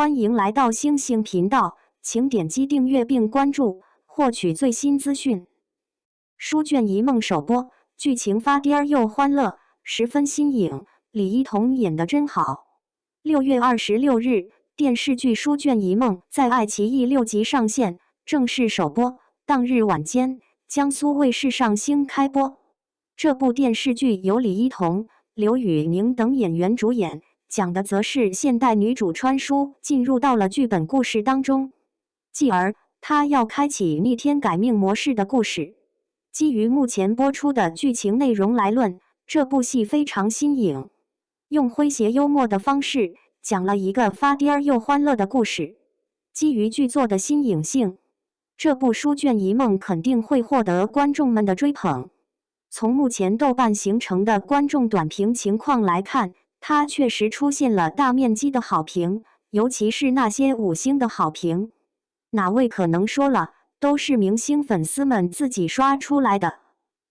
欢迎来到星星频道，请点击订阅并关注，获取最新资讯。书卷一梦首播，剧情发癫又欢乐，十分新颖，李一桐演得真好。6月26日，电视剧《书卷一梦》在爱奇艺6集上线，正式首播。当日晚间，江苏卫视上星开播。这部电视剧由李一桐、刘宇宁等演员主演，讲的则是现代女主川书进入到了剧本故事当中，继而她要开启逆天改命模式的故事。基于目前播出的剧情内容来论，这部戏非常新颖，用诙谐幽默的方式讲了一个发癫又欢乐的故事。基于剧作的新颖性，这部《书卷一梦》肯定会获得观众们的追捧。从目前豆瓣形成的观众短评情况来看，它确实出现了大面积的好评，尤其是那些5星的好评。哪位可能说了，都是明星粉丝们自己刷出来的。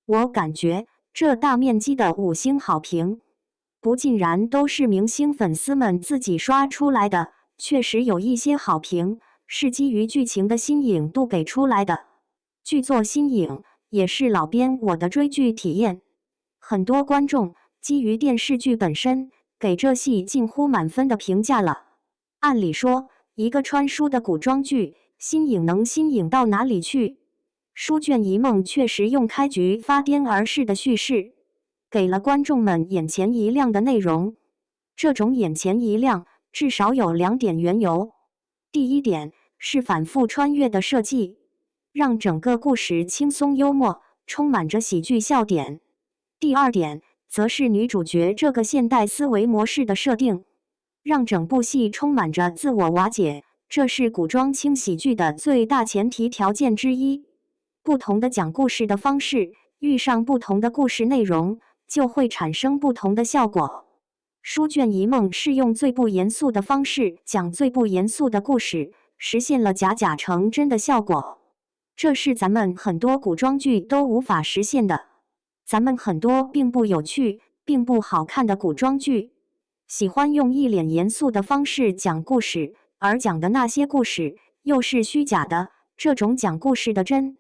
我感觉这大面积的5星好评，不尽然都是明星粉丝们自己刷出来的，确实有一些好评是基于剧情的新颖度给出来的。剧作新颖也是老编我的追剧体验。很多观众基于电视剧本身，给这戏近乎满分的评价了。按理说，一个川书的古装剧，新颖能新颖到哪里去？书卷一梦确实用开局发癫而逝的叙事，给了观众们眼前一亮的内容。这种眼前一亮，至少有2点缘由。第一点是反复穿越的设计，让整个故事轻松幽默，充满着喜剧笑点。第二点则是女主角这个现代思维模式的设定，让整部戏充满着自我瓦解，这是古装轻喜剧的最大前提条件之一。不同的讲故事的方式，遇上不同的故事内容，就会产生不同的效果。书卷一梦是用最不严肃的方式讲最不严肃的故事，实现了假假成真的效果。这是咱们很多古装剧都无法实现的。咱们很多并不有趣、并不好看的古装剧，喜欢用一脸严肃的方式讲故事，而讲的那些故事又是虚假的。这种讲故事的真，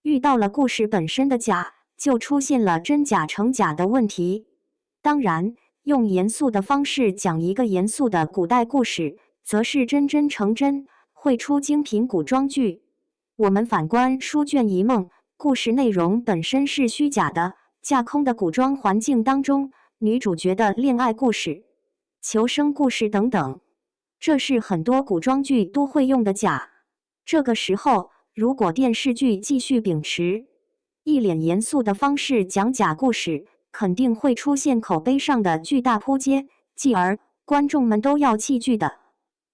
遇到了故事本身的假，就出现了真假成假的问题。当然，用严肃的方式讲一个严肃的古代故事，则是真真成真，会出精品古装剧。我们反观《书卷一梦》，故事内容本身是虚假的，架空的古装环境当中，女主角的恋爱故事、求生故事等等，这是很多古装剧都会用的假。这个时候，如果电视剧继续秉持一脸严肃的方式讲假故事，肯定会出现口碑上的巨大扑街，继而观众们都要弃剧的。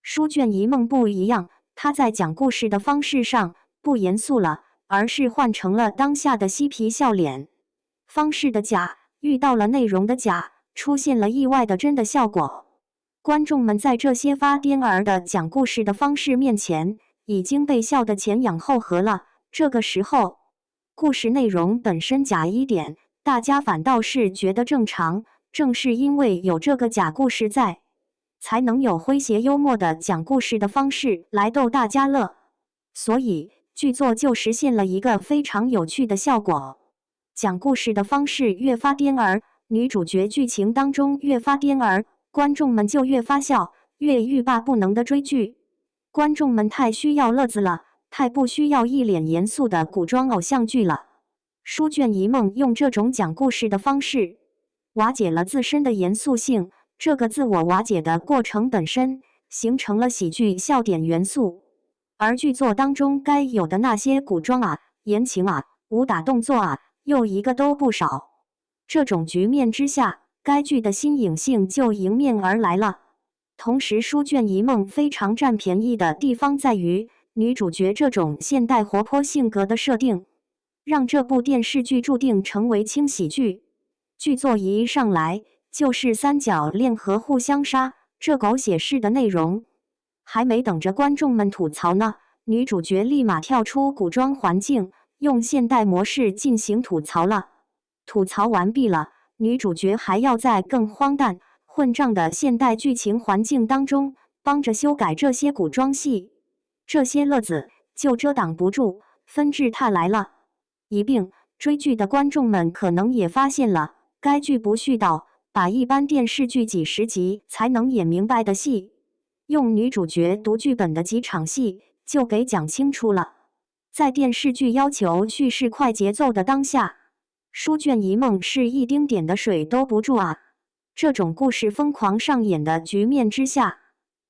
书卷一梦不一样，它在讲故事的方式上不严肃了，而是换成了当下的嬉皮笑脸。方式的假遇到了内容的假，出现了意外的真的效果。观众们在这些发癫儿的讲故事的方式面前，已经被笑得前仰后合了。这个时候，故事内容本身假一点，大家反倒是觉得正常。正是因为有这个假故事在，才能有诙谐幽默的讲故事的方式来逗大家乐。所以剧作就实现了一个非常有趣的效果。讲故事的方式越发癫儿，女主角剧情当中越发癫儿，观众们就越发笑，越欲罢不能的追剧。观众们太需要乐子了，太不需要一脸严肃的古装偶像剧了。书卷一梦用这种讲故事的方式，瓦解了自身的严肃性，这个自我瓦解的过程本身，形成了喜剧笑点元素。而剧作当中该有的那些古装啊、言情啊、武打动作啊，又一个都不少。这种局面之下，该剧的新颖性就迎面而来了。同时，书卷一梦非常占便宜的地方在于，女主角这种现代活泼性格的设定，让这部电视剧注定成为轻喜剧。剧作一上来就是三角恋和互相杀，这狗血式的内容，还没等着观众们吐槽呢，女主角立马跳出古装环境，用现代模式进行吐槽了。吐槽完毕了，女主角还要在更荒诞混账的现代剧情环境当中帮着修改这些古装戏，这些乐子就遮挡不住，纷至沓来了。一并追剧的观众们可能也发现了，该剧不絮叨，把一般电视剧几十集才能演明白的戏，用女主角读剧本的几场戏就给讲清楚了。在电视剧要求叙事快节奏的当下，书卷一梦是一丁点的水都不住啊！这种故事疯狂上演的局面之下，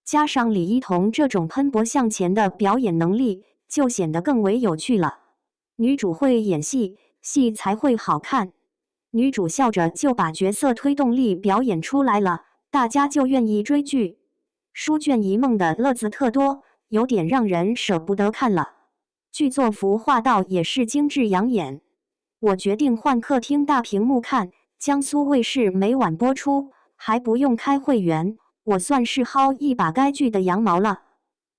加上李一桐这种喷薄向前的表演能力，就显得更为有趣了。女主会演戏，戏才会好看。女主笑着就把角色推动力表演出来了，大家就愿意追剧。书卷一梦的乐子特多，有点让人舍不得看了。剧作服画到也是精致养眼。我决定换客厅大屏幕看，江苏卫视每晚播出，还不用开会员，我算是薅一把该剧的羊毛了。